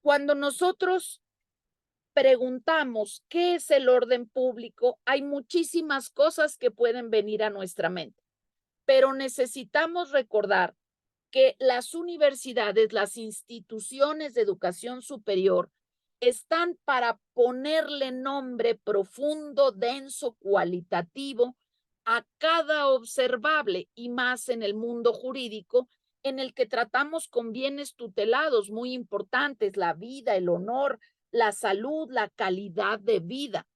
Cuando nosotros preguntamos qué es el orden público, hay muchísimas cosas que pueden venir a nuestra mente, pero necesitamos recordar que las universidades, las instituciones de educación superior, están para ponerle nombre profundo, denso, cualitativo a cada observable y más en el mundo jurídico en el que tratamos con bienes tutelados muy importantes, la vida, el honor, la salud, la calidad de vida.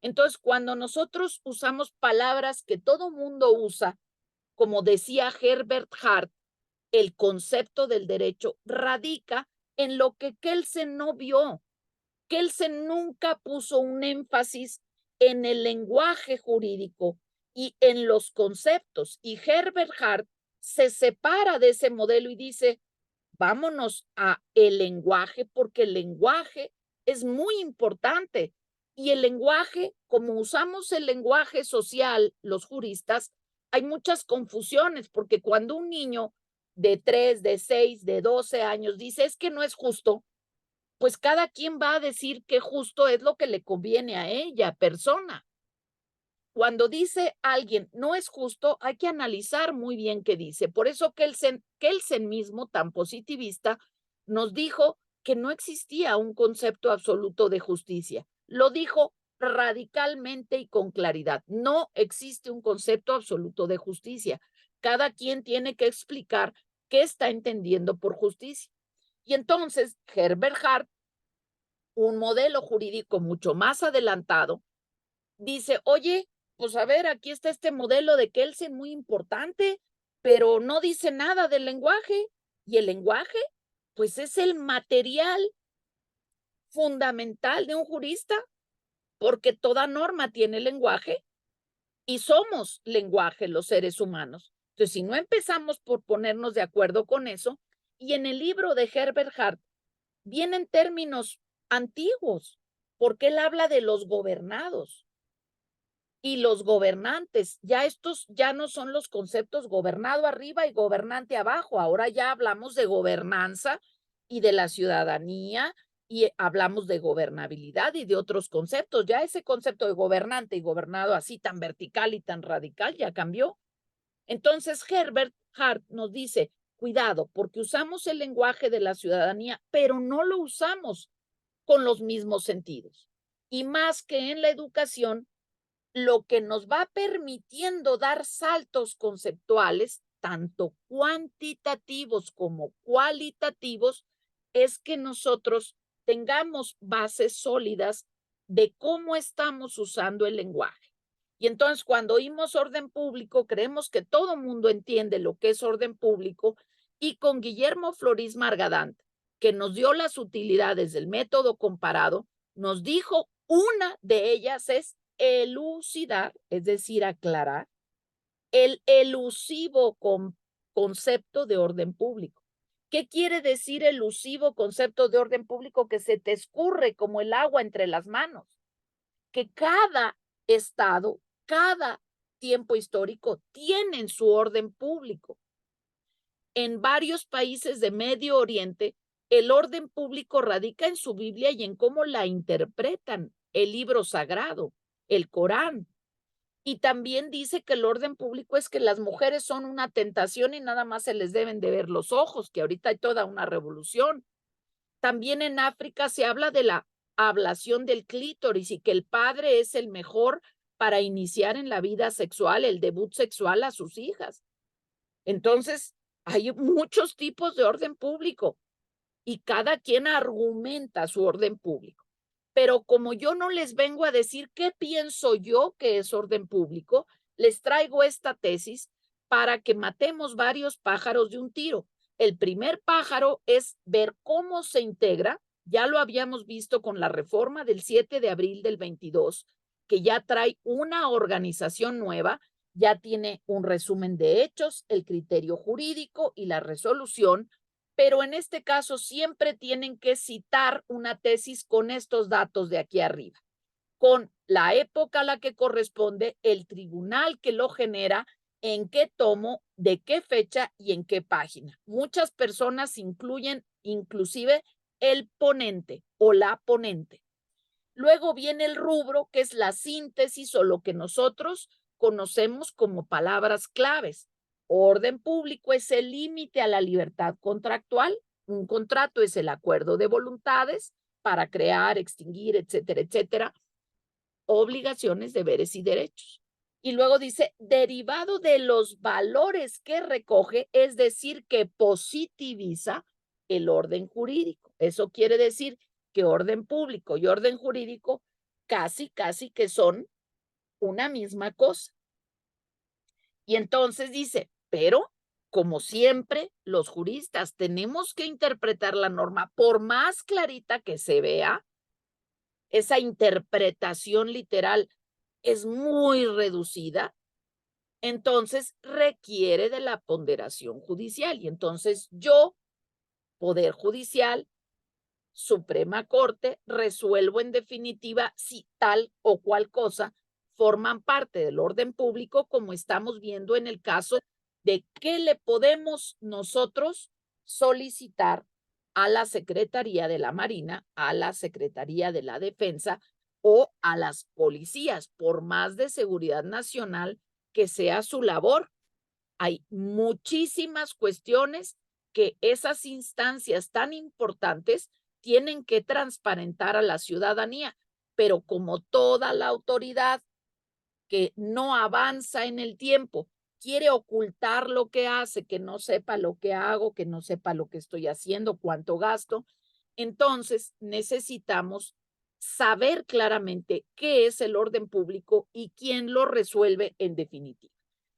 Entonces, cuando nosotros usamos palabras que todo mundo usa, como decía Herbert Hart, el concepto del derecho radica en lo que Kelsen no vio. Kelsen nunca puso un énfasis en el lenguaje jurídico y en los conceptos. Y Herbert Hart se separa de ese modelo y dice, vámonos a el lenguaje porque el lenguaje es muy importante. Y el lenguaje, como usamos el lenguaje social, los juristas, hay muchas confusiones porque cuando un niño de 3, de 6, de 12 años dice es que no es justo, pues cada quien va a decir que justo es lo que le conviene a ella, persona. Cuando dice alguien no es justo, hay que analizar muy bien qué dice. Por eso Kelsen mismo, tan positivista, nos dijo que no existía un concepto absoluto de justicia. Lo dijo radicalmente y con claridad. No existe un concepto absoluto de justicia. Cada quien tiene que explicar qué está entendiendo por justicia. Y entonces Herbert Hart, un modelo jurídico mucho más adelantado, dice, oye, pues a ver, aquí está este modelo de Kelsen muy importante, pero no dice nada del lenguaje. Y el lenguaje, pues es el material fundamental de un jurista, porque toda norma tiene lenguaje y somos lenguaje los seres humanos. Entonces, si no empezamos por ponernos de acuerdo con eso, y en el libro de Herbert Hart vienen términos antiguos, porque él habla de los gobernados y los gobernantes. Ya estos ya no son los conceptos gobernado arriba y gobernante abajo. Ahora ya hablamos de gobernanza y de la ciudadanía y hablamos de gobernabilidad y de otros conceptos. Ya ese concepto de gobernante y gobernado así tan vertical y tan radical ya cambió. Entonces Herbert Hart nos dice, cuidado, porque usamos el lenguaje de la ciudadanía, pero no lo usamos con los mismos sentidos. Y más que en la educación, lo que nos va permitiendo dar saltos conceptuales, tanto cuantitativos como cualitativos, es que nosotros tengamos bases sólidas de cómo estamos usando el lenguaje. Y entonces cuando oímos orden público, creemos que todo mundo entiende lo que es orden público y con Guillermo Florís Margadant, que nos dio las utilidades del método comparado, nos dijo una de ellas es elucidar, es decir, aclarar el elusivo concepto de orden público. ¿Qué quiere decir elusivo concepto de orden público? Que se te escurre como el agua entre las manos, que cada estado, cada tiempo histórico tienen su orden público. En varios países de Medio Oriente, el orden público radica en su Biblia y en cómo la interpretan, el libro sagrado, el Corán. Y también dice que el orden público es que las mujeres son una tentación y nada más se les deben de ver los ojos, que ahorita hay toda una revolución. También en África se habla de la ablación del clítoris y que el padre es el mejor para iniciar en la vida sexual, el debut sexual a sus hijas. Entonces, hay muchos tipos de orden público y cada quien argumenta su orden público. Pero como yo no les vengo a decir qué pienso yo que es orden público, les traigo esta tesis para que matemos varios pájaros de un tiro. El primer pájaro es ver cómo se integra, ya lo habíamos visto con la reforma del 7 de abril del 22, que ya trae una organización nueva, ya tiene un resumen de hechos, el criterio jurídico y la resolución, pero en este caso siempre tienen que citar una tesis con estos datos de aquí arriba, con la época a la que corresponde, el tribunal que lo genera, en qué tomo, de qué fecha y en qué página. Muchas personas incluyen inclusive el ponente o la ponente. Luego viene el rubro, que es la síntesis o lo que nosotros conocemos como palabras claves. Orden público es el límite a la libertad contractual. Un contrato es el acuerdo de voluntades para crear, extinguir, etcétera, etcétera. Obligaciones, deberes y derechos. Y luego dice, derivado de los valores que recoge, es decir, que positiviza el orden jurídico. Eso quiere decir que orden público y orden jurídico casi que son una misma cosa. Y entonces dice, pero como siempre, los juristas tenemos que interpretar la norma, por más clarita que se vea, esa interpretación literal es muy reducida, entonces requiere de la ponderación judicial. Y entonces yo, Poder Judicial, Suprema Corte, resuelvo en definitiva si tal o cual cosa forman parte del orden público, como estamos viendo en el caso de qué le podemos nosotros solicitar a la Secretaría de la Marina, a la Secretaría de la Defensa o a las policías, por más de seguridad nacional que sea su labor. Hay muchísimas cuestiones que esas instancias tan importantes tienen que transparentar a la ciudadanía, pero como toda la autoridad que no avanza en el tiempo, quiere ocultar lo que hace, que no sepa lo que hago, que no sepa lo que estoy haciendo, cuánto gasto, entonces necesitamos saber claramente qué es el orden público y quién lo resuelve en definitiva.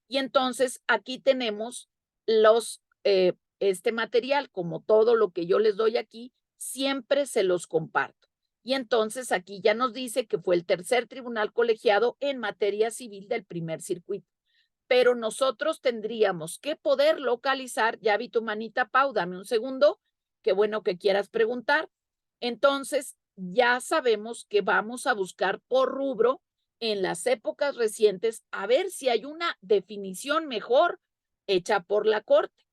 Y entonces aquí tenemos este material, como todo lo que yo les doy aquí, siempre se los comparto. Y entonces aquí ya nos dice que fue el tercer tribunal colegiado en materia civil del primer circuito. Pero nosotros tendríamos que poder localizar, ya vi tu manita, Pau, dame un segundo, qué bueno que quieras preguntar. Entonces, ya sabemos que vamos a buscar por rubro en las épocas recientes a ver si hay una definición mejor hecha por la Corte.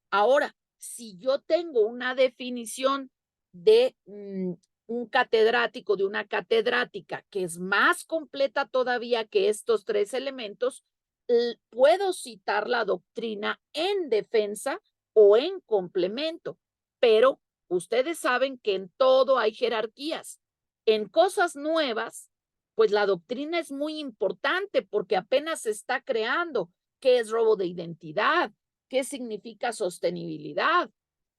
Ahora, si yo tengo una definición de un catedrático, de una catedrática, que es más completa todavía que estos tres elementos, puedo citar la doctrina en defensa o en complemento, pero ustedes saben que en todo hay jerarquías. En cosas nuevas, pues la doctrina es muy importante porque apenas se está creando qué es robo de identidad, qué significa sostenibilidad,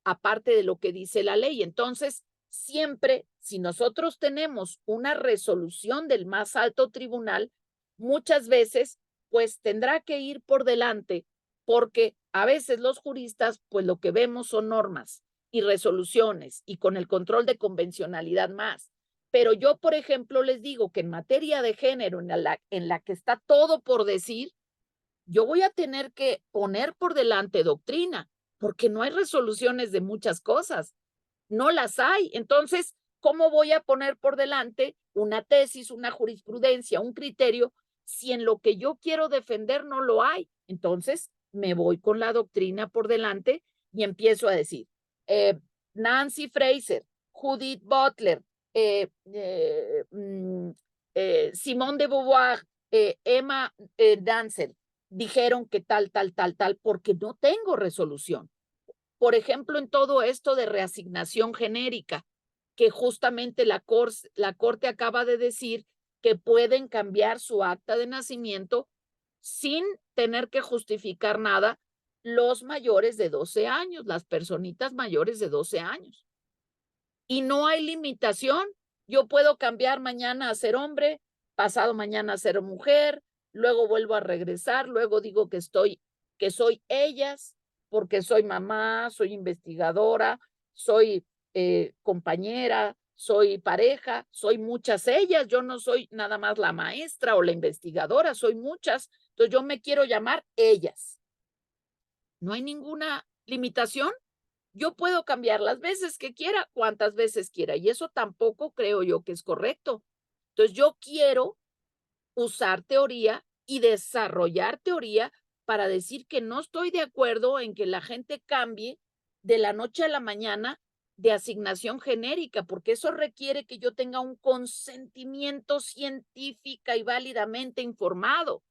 aparte de lo que dice la ley. Entonces, siempre, si nosotros tenemos una resolución del más alto tribunal, muchas veces, pues tendrá que ir por delante, porque a veces los juristas, pues lo que vemos son normas y resoluciones y con el control de convencionalidad más. Pero yo, por ejemplo, les digo que en materia de género, en la que está todo por decir, yo voy a tener que poner por delante doctrina, porque no hay resoluciones de muchas cosas, no las hay. Entonces, ¿cómo voy a poner por delante una tesis, una jurisprudencia, un criterio, si en lo que yo quiero defender no lo hay? Entonces, me voy con la doctrina por delante y empiezo a decir, Nancy Fraser, Judith Butler, Simone de Beauvoir, Emma Dancer, dijeron que tal, porque no tengo resolución. Por ejemplo, en todo esto de reasignación genérica, que justamente la Corte acaba de decir que pueden cambiar su acta de nacimiento sin tener que justificar nada los mayores de 12 años, las personitas mayores de 12 años. Y no hay limitación. Yo puedo cambiar mañana a ser hombre, pasado mañana a ser mujer, luego vuelvo a regresar, luego digo que soy ellas, porque soy mamá, soy investigadora, soy compañera, soy pareja, soy muchas ellas, yo no soy nada más la maestra o la investigadora, soy muchas, entonces yo me quiero llamar ellas. No hay ninguna limitación. Yo puedo cambiar las veces que quiera, cuantas veces quiera, y eso tampoco creo yo que es correcto. Entonces, yo quiero usar teoría y desarrollar teoría para decir que no estoy de acuerdo en que la gente cambie de la noche a la mañana de asignación genérica, porque eso requiere que yo tenga un consentimiento científica y válidamente informado.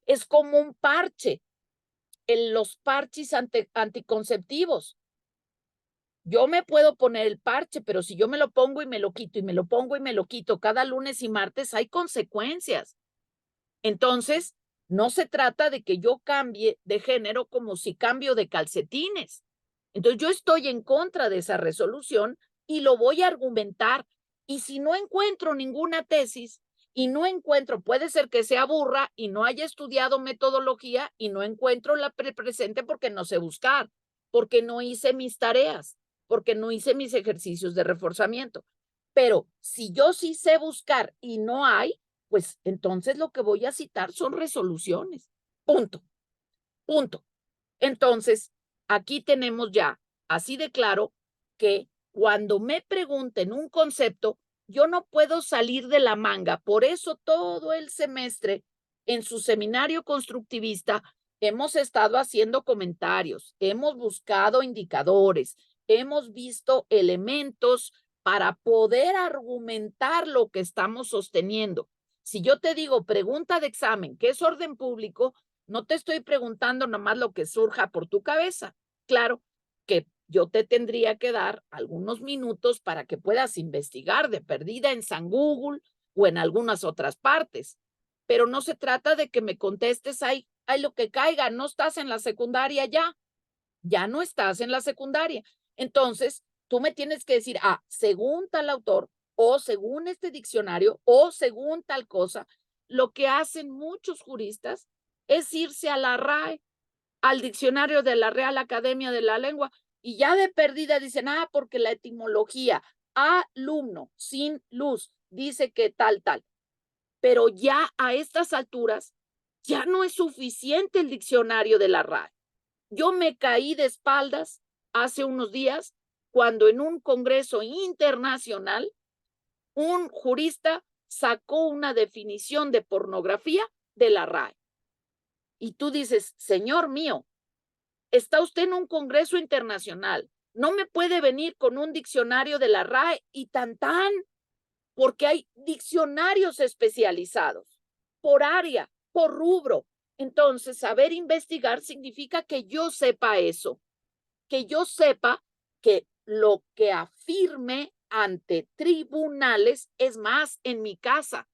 Es como un parche, en los parches anticonceptivos. Yo me puedo poner el parche, pero si yo me lo pongo y me lo quito y me lo pongo y me lo quito cada lunes y martes, hay consecuencias. Entonces, no se trata de que yo cambie de género como si cambio de calcetines. Entonces, yo estoy en contra de esa resolución y lo voy a argumentar. Y si no encuentro ninguna tesis y no encuentro, puede ser que sea burra y no haya estudiado metodología y no encuentro la presente porque no sé buscar, porque no hice mis tareas, porque no hice mis ejercicios de reforzamiento. Pero si yo sí sé buscar y no hay, pues entonces lo que voy a citar son resoluciones. Punto, punto. Entonces, aquí tenemos ya así de claro que cuando me pregunten un concepto, yo no puedo salir de la manga. Por eso todo el semestre en su seminario constructivista hemos estado haciendo comentarios, hemos buscado indicadores, hemos visto elementos para poder argumentar lo que estamos sosteniendo. Si yo te digo pregunta de examen, ¿qué es orden público? No te estoy preguntando nomás lo que surja por tu cabeza. Claro que yo te tendría que dar algunos minutos para que puedas investigar de perdida en San Google o en algunas otras partes. Pero no se trata de que me contestes ahí, ay, lo que caiga, no estás en la secundaria ya, ya no estás en la secundaria. Entonces, tú me tienes que decir, según tal autor, o según este diccionario, o según tal cosa, lo que hacen muchos juristas es irse a la RAE, al diccionario de la Real Academia de la Lengua, y ya de perdida dicen, porque la etimología, alumno, sin luz, dice que tal, tal. Pero ya a estas alturas, ya no es suficiente el diccionario de la RAE. Yo me caí de espaldas hace unos días cuando en un congreso internacional un jurista sacó una definición de pornografía de la RAE. Y tú dices, señor mío, está usted en un congreso internacional, no me puede venir con un diccionario de la RAE y tan, porque hay diccionarios especializados por área, por rubro. Entonces, saber investigar significa que yo sepa eso, que yo sepa que lo que afirme ante tribunales es más en mi casa.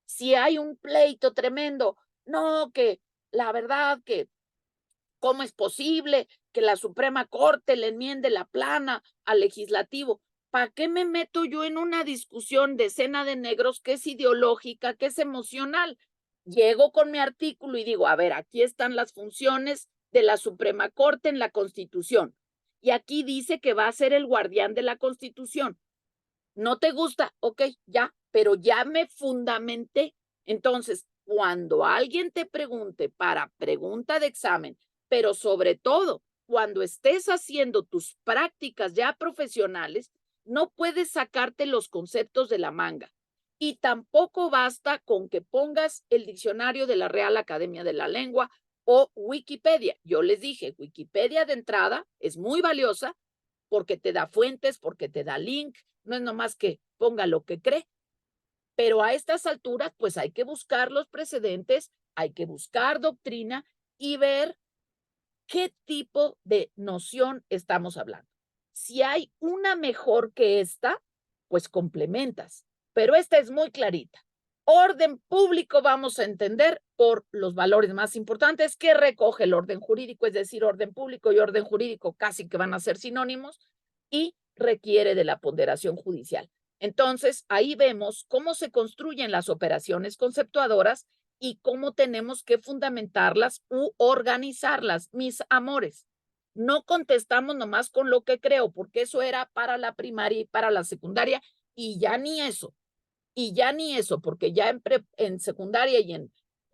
Si hay un pleito tremendo, no, que la verdad que ¿cómo es posible que la Suprema Corte le enmiende la plana al legislativo? ¿Para qué me meto yo en una discusión de cena de negros que es ideológica, que es emocional? Llego con mi artículo y digo, a ver, aquí están las funciones de la Suprema Corte en la Constitución. Y aquí dice que va a ser el guardián de la Constitución. ¿No te gusta? Ok, ya, pero ya me fundamenté. Entonces, cuando alguien te pregunte para pregunta de examen, pero sobre todo cuando estés haciendo tus prácticas ya profesionales, no puedes sacarte los conceptos de la manga. Y tampoco basta con que pongas el diccionario de la Real Academia de la Lengua o Wikipedia. Yo les dije, Wikipedia de entrada es muy valiosa porque te da fuentes, porque te da link, no es nomás que ponga lo que cree. Pero a estas alturas, pues hay que buscar los precedentes, hay que buscar doctrina y ver qué tipo de noción estamos hablando. Si hay una mejor que esta, pues complementas, pero esta es muy clarita. Orden público vamos a entender por los valores más importantes que recoge el orden jurídico, es decir, orden público y orden jurídico casi que van a ser sinónimos y requiere de la ponderación judicial. Entonces, ahí vemos cómo se construyen las operaciones conceptuadoras y cómo tenemos que fundamentarlas u organizarlas, mis amores. No contestamos nomás con lo que creo, porque eso era para la primaria y para la secundaria, y ya ni eso, porque ya en secundaria y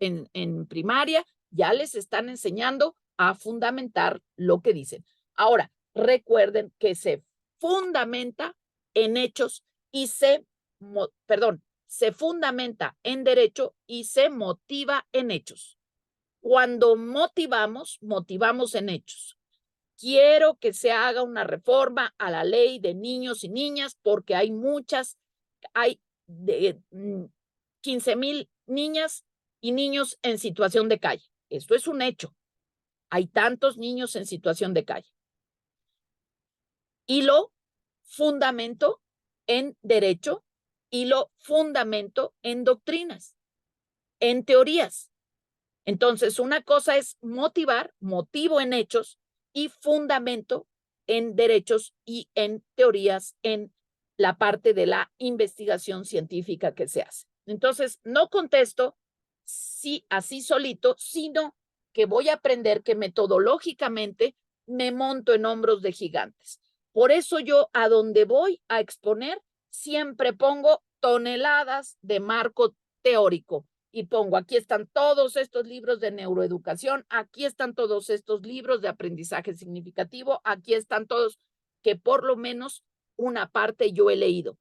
en primaria ya les están enseñando a fundamentar lo que dicen. Ahora, recuerden que se fundamenta en hechos y se fundamenta en derecho y se motiva en hechos. Cuando motivamos, motivamos en hechos. quiero que se haga una reforma a la ley de niños y niñas porque hay 15,000 niñas y niños en situación de calle. Esto es un hecho. Hay tantos niños en situación de calle. Y lo fundamento en derecho y lo fundamento en doctrinas, en teorías. Entonces, una cosa es motivar, motivo en hechos y fundamento en derechos y en teorías en la parte de la investigación científica que se hace. Entonces, no contesto sí, así solito, sino que voy a aprender que metodológicamente me monto en hombros de gigantes. Por eso yo a donde voy a exponer siempre pongo toneladas de marco teórico y pongo, aquí están todos estos libros de neuroeducación, aquí están todos estos libros de aprendizaje significativo, aquí están todos que por lo menos una parte yo he leído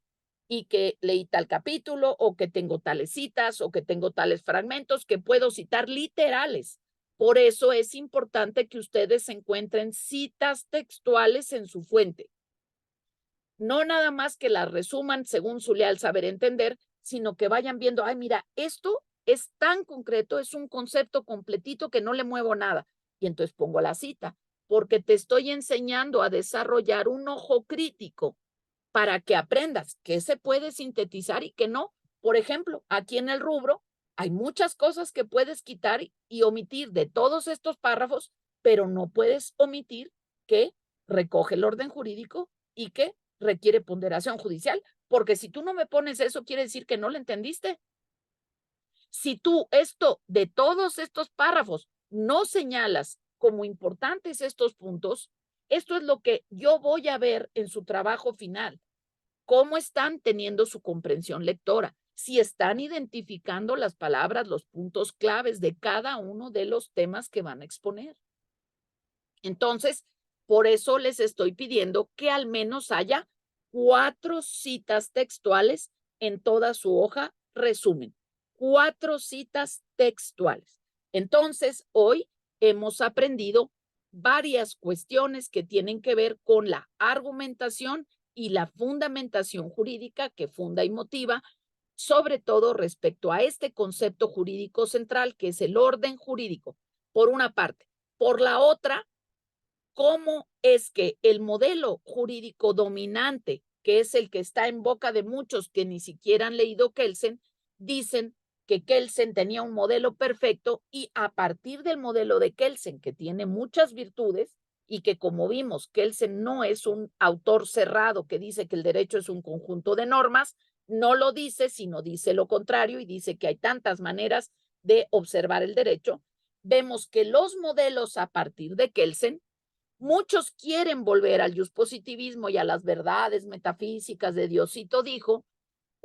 y que leí tal capítulo o que tengo tales citas o que tengo tales fragmentos que puedo citar literales. Por eso es importante que ustedes encuentren citas textuales en su fuente. No nada más que las resuman según su leal saber entender, sino que vayan viendo, ay, mira, esto es tan concreto, es un concepto completito que no le muevo nada. Y entonces pongo la cita, porque te estoy enseñando a desarrollar un ojo crítico para que aprendas qué se puede sintetizar y qué no. Por ejemplo, aquí en el rubro hay muchas cosas que puedes quitar y omitir de todos estos párrafos, pero no puedes omitir que recoge el orden jurídico y que requiere ponderación judicial, porque si tú no me pones eso, quiere decir que no lo entendiste. Si tú esto de todos estos párrafos no señalas como importantes estos puntos, esto es lo que yo voy a ver en su trabajo final. ¿Cómo están teniendo su comprensión lectora? Si están identificando las palabras, los puntos claves de cada uno de los temas que van a exponer. Entonces, por eso les estoy pidiendo que al menos haya 4 citas textuales en toda su hoja resumen. 4 citas textuales. Entonces, hoy hemos aprendido varias cuestiones que tienen que ver con la argumentación y la fundamentación jurídica que funda y motiva, sobre todo respecto a este concepto jurídico central que es el orden jurídico, por una parte. Por la otra, cómo es que el modelo jurídico dominante, que es el que está en boca de muchos que ni siquiera han leído Kelsen, dicen que Kelsen tenía un modelo perfecto y a partir del modelo de Kelsen, que tiene muchas virtudes y que como vimos, Kelsen no es un autor cerrado que dice que el derecho es un conjunto de normas, no lo dice, sino dice lo contrario y dice que hay tantas maneras de observar el derecho. Vemos que los modelos a partir de Kelsen, muchos quieren volver al positivismo y a las verdades metafísicas de Diosito dijo,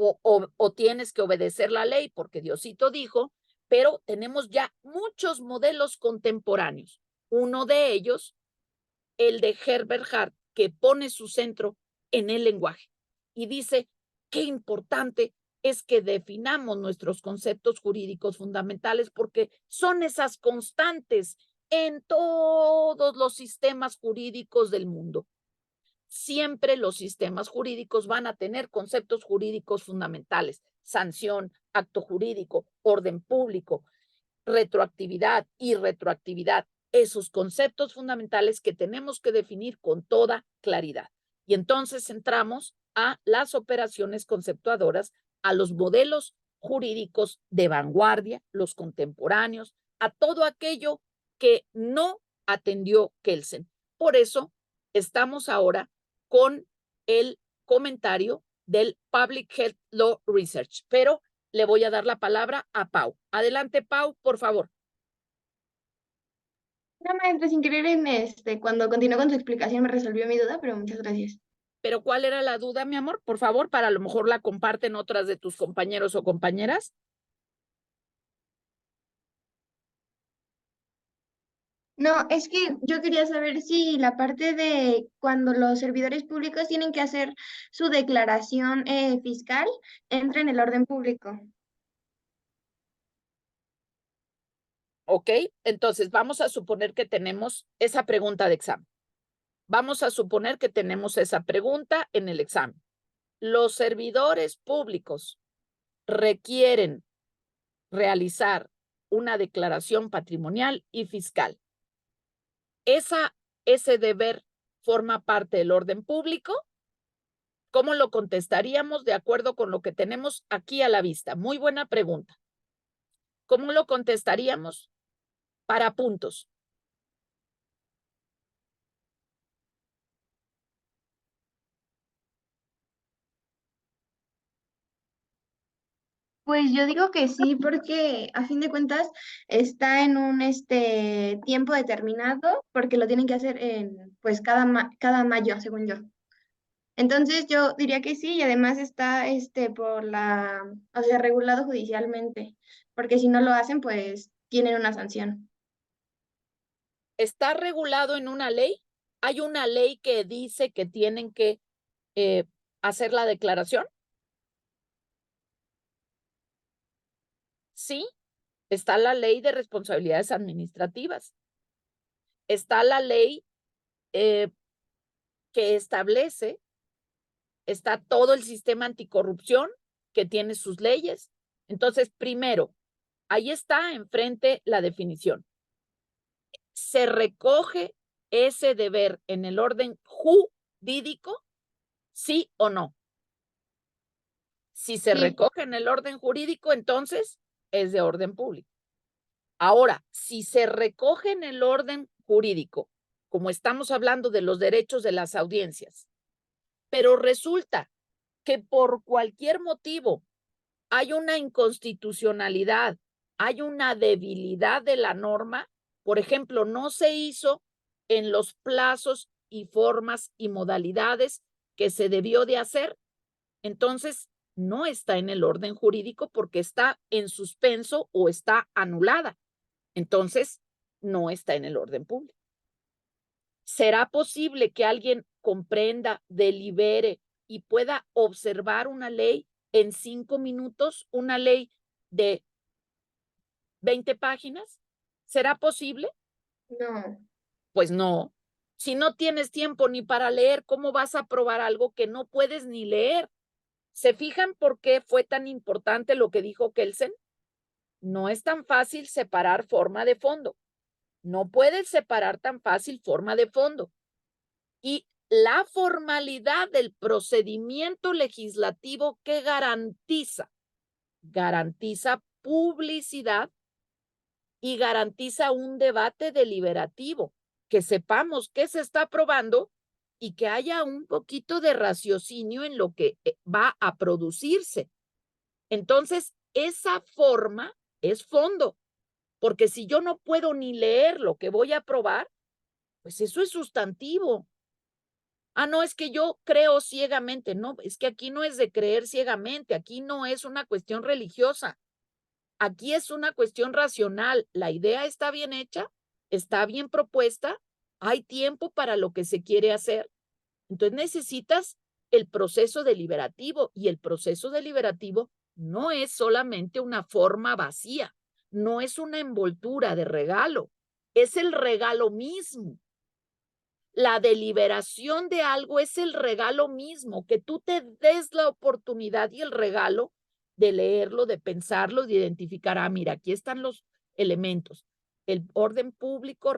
o tienes que obedecer la ley porque Diosito dijo, pero tenemos ya muchos modelos contemporáneos. Uno de ellos, el de Herbert Hart, que pone su centro en el lenguaje y dice qué importante es que definamos nuestros conceptos jurídicos fundamentales porque son esas constantes en todos los sistemas jurídicos del mundo. Siempre los sistemas jurídicos van a tener conceptos jurídicos fundamentales, sanción, acto jurídico, orden público, retroactividad, irretroactividad, esos conceptos fundamentales que tenemos que definir con toda claridad. Y entonces entramos a las operaciones conceptuadoras, a los modelos jurídicos de vanguardia, los contemporáneos, a todo aquello que no atendió Kelsen. Por eso estamos ahora con el comentario del Public Health Law Research, pero le voy a dar la palabra a Pau. Adelante, Pau, por favor. No, maestra, sin querer cuando continuó con su explicación me resolvió mi duda, pero muchas gracias. Pero ¿cuál era la duda, mi amor? Por favor, para a lo mejor la comparten otras de tus compañeros o compañeras. No, es que yo quería saber si la parte de cuando los servidores públicos tienen que hacer su declaración fiscal entra en el orden público. ¿Ok? Entonces, vamos a suponer que tenemos esa pregunta de examen. Vamos a suponer que tenemos esa pregunta en el examen. ¿Los servidores públicos requieren realizar una declaración patrimonial y fiscal? ¿Ese deber forma parte del orden público? ¿Cómo lo contestaríamos de acuerdo con lo que tenemos aquí a la vista? Muy buena pregunta. ¿Cómo lo contestaríamos? Para puntos. Pues yo digo que sí, porque a fin de cuentas está en un tiempo determinado, porque lo tienen que hacer en pues cada mayo, según yo. Entonces yo diría que sí, y además está o sea, regulado judicialmente, porque si no lo hacen, pues tienen una sanción. ¿Está regulado en una ley? ¿Hay una ley que dice que tienen que eh, hacer la declaración? Sí, está la ley de responsabilidades administrativas. Está la ley eh, que establece, está todo el sistema anticorrupción que tiene sus leyes. Entonces, primero, ahí está enfrente la definición. ¿Se recoge ese deber en el orden jurídico? ¿Sí o no? Si se Sí, recoge en el orden jurídico, entonces es de orden público. Ahora, si se recoge en el orden jurídico, como estamos hablando de los derechos de las audiencias, pero resulta que por cualquier motivo hay una inconstitucionalidad, hay una debilidad de la norma, por ejemplo, no se hizo en los plazos y formas y modalidades que se debió de hacer, entonces no está en el orden jurídico porque está en suspenso o está anulada. Entonces, no está en el orden público. ¿Será posible que alguien comprenda, delibere y pueda observar una ley en 5 minutos, una ley de 20 páginas? ¿Será posible? no. Pues no. Si no tienes tiempo ni para leer, ¿cómo vas a aprobar algo que no puedes ni leer? ¿Se fijan por qué fue tan importante lo que dijo Kelsen? No es tan fácil separar forma de fondo. No puedes separar tan fácil forma de fondo. Y la formalidad del procedimiento legislativo que garantiza publicidad y garantiza un debate deliberativo, que sepamos qué se está aprobando y que haya un poquito de raciocinio en lo que va a producirse. Entonces, esa forma es fondo, porque si yo no puedo ni leer lo que voy a aprobar, pues eso es sustantivo. Ah, no, es que yo creo ciegamente. No, es que aquí no es de creer ciegamente, aquí no es una cuestión religiosa, aquí es una cuestión racional. La idea está bien hecha, está bien propuesta, hay tiempo para lo que se quiere hacer. Entonces necesitas el proceso deliberativo y el proceso deliberativo no es solamente una forma vacía, no es una envoltura de regalo, es el regalo mismo. La deliberación de algo es el regalo mismo, que tú te des la oportunidad y el regalo de leerlo, de pensarlo, de identificar, ah, mira, aquí están los elementos. El orden público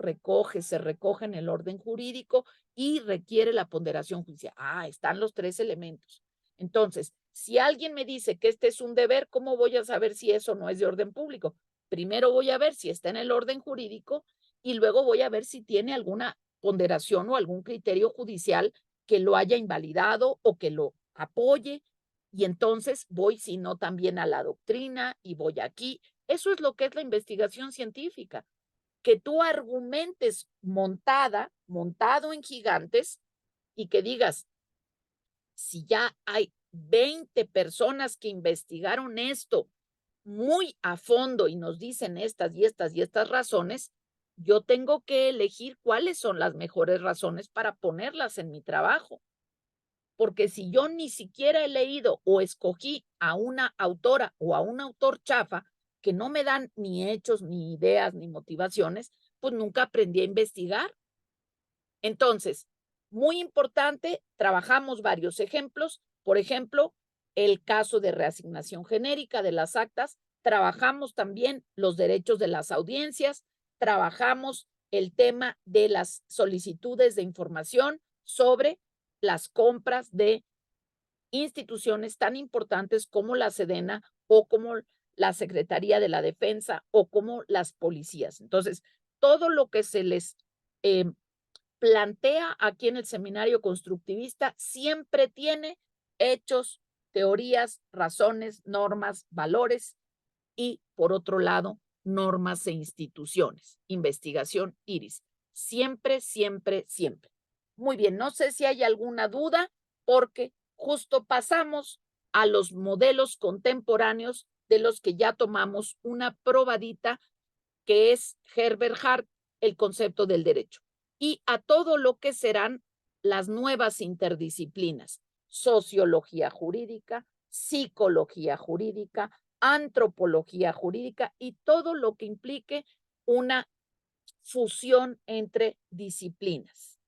se recoge en el orden jurídico y requiere la ponderación judicial. Ah, están los 3 elementos. Entonces, si alguien me dice que este es un deber, ¿cómo voy a saber si eso no es de orden público? Primero voy a ver si está en el orden jurídico y luego voy a ver si tiene alguna ponderación o algún criterio judicial que lo haya invalidado o que lo apoye. Y entonces voy, si no, también a la doctrina y voy aquí. Eso es lo que es la investigación científica, que tú argumentes montado en gigantes y que digas, si ya hay 20 personas que investigaron esto muy a fondo y nos dicen estas y estas y estas razones, yo tengo que elegir cuáles son las mejores razones para ponerlas en mi trabajo. Porque si yo ni siquiera he leído o escogí a una autora o a un autor chafa que no me dan ni hechos, ni ideas, ni motivaciones, pues nunca aprendí a investigar. Entonces, muy importante, trabajamos varios ejemplos. Por ejemplo, el caso de reasignación genérica de las actas. Trabajamos también los derechos de las audiencias. Trabajamos el tema de las solicitudes de información sobre las compras de instituciones tan importantes como la Sedena o como la Secretaría de la Defensa o como las policías. Entonces, todo lo que se les plantea aquí en el seminario constructivista siempre tiene hechos, teorías, razones, normas, valores y, por otro lado, normas e instituciones. Investigación IRIS. Siempre, siempre, siempre. Muy bien, no sé si hay alguna duda porque justo pasamos a los modelos contemporáneos de los que ya tomamos una probadita, que es Herbert Hart, el concepto del derecho, y a todo lo que serán las nuevas interdisciplinas: sociología jurídica, psicología jurídica, antropología jurídica y todo lo que implique una fusión entre disciplinas.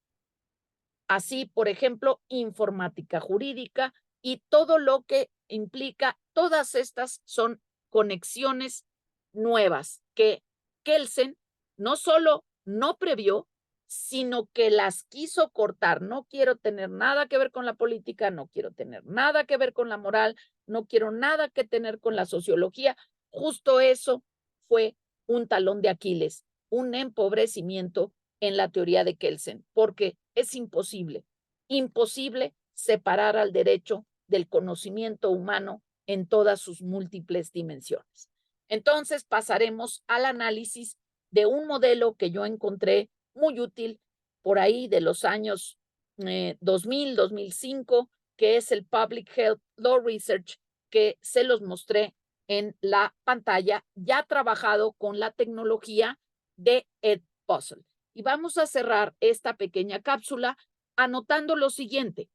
Así, por ejemplo, informática jurídica y todo lo que implica, todas estas son conexiones nuevas que Kelsen no solo no previó, sino que las quiso cortar. No quiero tener nada que ver con la política, no quiero tener nada que ver con la moral, no quiero nada que tener con la sociología. Justo eso fue un talón de Aquiles, un empobrecimiento en la teoría de Kelsen, porque es imposible, imposible separar al derecho del conocimiento humano en todas sus múltiples dimensiones. Entonces pasaremos al análisis de un modelo que yo encontré muy útil por ahí de los años 2000, 2005, que es el Public Health Law Research, que se los mostré en la pantalla, ya trabajado con la tecnología de Edpuzzle. Y vamos a cerrar esta pequeña cápsula anotando lo siguiente.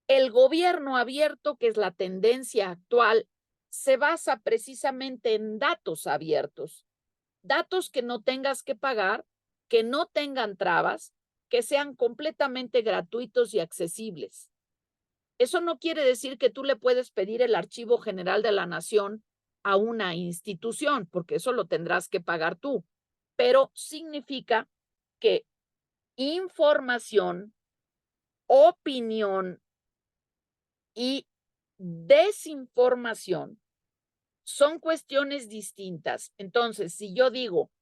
El gobierno abierto, que es la tendencia actual, se basa precisamente en datos abiertos, datos que no tengas que pagar, que no tengan trabas, que sean completamente gratuitos y accesibles. Eso no quiere decir que tú le puedes pedir el Archivo General de la Nación a una institución, porque eso lo tendrás que pagar tú, pero significa que información, opinión y desinformación son cuestiones distintas. Entonces, si yo digo,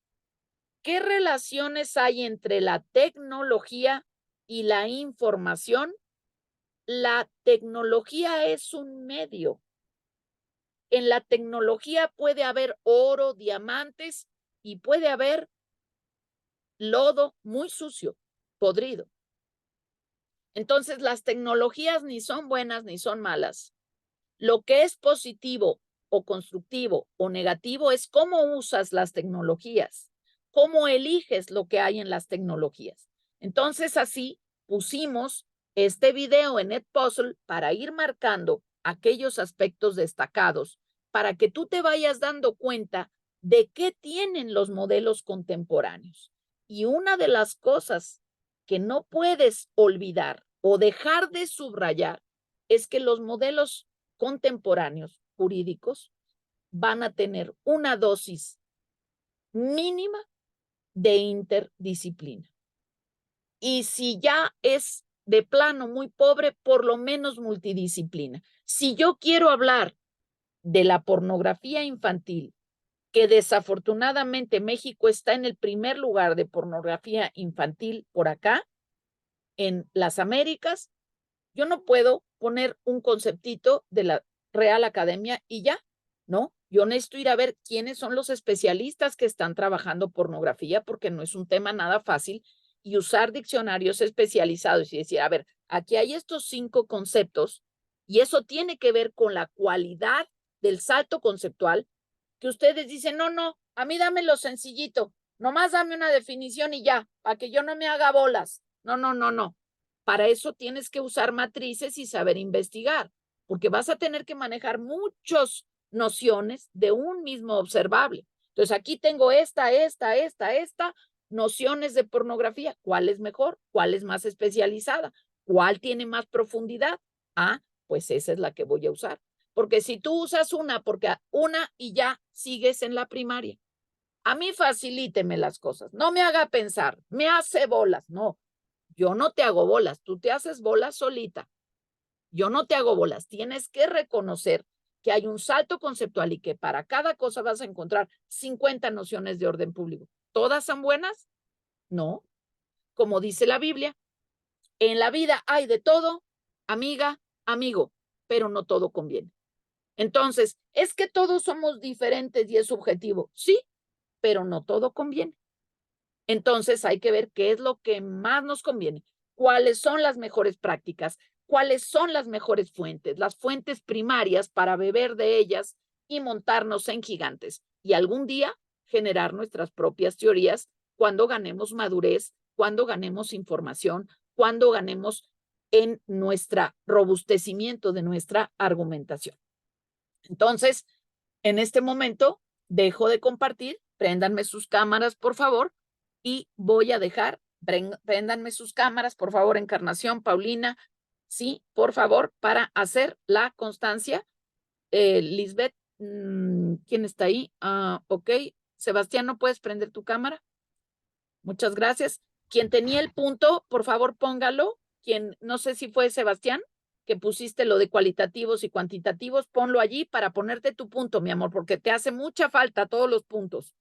¿qué relaciones hay entre la tecnología y la información? La tecnología es un medio. En la tecnología puede haber oro, diamantes y puede haber lodo muy sucio, podrido. Entonces, las tecnologías ni son buenas ni son malas. Lo que es positivo o constructivo o negativo es cómo usas las tecnologías, cómo eliges lo que hay en las tecnologías. Entonces, así pusimos este video en Edpuzzle para ir marcando aquellos aspectos destacados, para que tú te vayas dando cuenta de qué tienen los modelos contemporáneos. Y una de las cosas que no puedes olvidar o dejar de subrayar es que los modelos contemporáneos jurídicos van a tener una dosis mínima de interdisciplina. Y si ya es de plano muy pobre, por lo menos multidisciplina. Si yo quiero hablar de la pornografía infantil, que desafortunadamente México está en el primer lugar de pornografía infantil por acá, en las Américas, yo no puedo poner un conceptito de la Real Academia y ya, ¿no? Yo necesito ir a ver quiénes son los especialistas que están trabajando pornografía, porque no es un tema nada fácil, y usar diccionarios especializados y decir, a ver, aquí hay estos 5 conceptos y eso tiene que ver con la cualidad del salto conceptual, que ustedes dicen, no, no, a mí dámelo sencillito, nomás dame una definición y ya, para que yo no me haga bolas. No, no, no, no. Para eso tienes que usar matrices y saber investigar, porque vas a tener que manejar muchas nociones de un mismo observable. Entonces, aquí tengo esta, nociones de pornografía. ¿Cuál es mejor? ¿Cuál es más especializada? ¿Cuál tiene más profundidad? Ah, pues esa es la que voy a usar. Porque si tú usas porque una y ya sigues en la primaria. A mí facilíteme las cosas. No me haga pensar, me hace bolas. No, yo no te hago bolas, tú te haces bolas solita. Yo no te hago bolas. Tienes que reconocer que hay un salto conceptual y que para cada cosa vas a encontrar 50 nociones de orden público. ¿Todas son buenas? No. Como dice la Biblia, en la vida hay de todo, amiga, amigo, pero no todo conviene. Entonces, es que todos somos diferentes y es subjetivo. Sí, pero no todo conviene. Entonces, hay que ver qué es lo que más nos conviene, cuáles son las mejores prácticas, cuáles son las mejores fuentes, las fuentes primarias para beber de ellas y montarnos en gigantes. Y algún día generar nuestras propias teorías cuando ganemos madurez, cuando ganemos información, cuando ganemos en nuestro robustecimiento de nuestra argumentación. Entonces, en este momento, dejo de compartir, préndanme sus cámaras, por favor, y voy a dejar, préndanme sus cámaras, por favor, Encarnación, Paulina, sí, por favor, para hacer la constancia. Lisbeth, ¿quién está ahí? Ok, Sebastián, ¿no puedes prender tu cámara? Muchas gracias. Quien tenía el punto, por favor, póngalo. Quien, no sé si fue Sebastián, que pusiste lo de cualitativos y cuantitativos, ponlo allí para ponerte tu punto, mi amor, porque te hace mucha falta todos los puntos.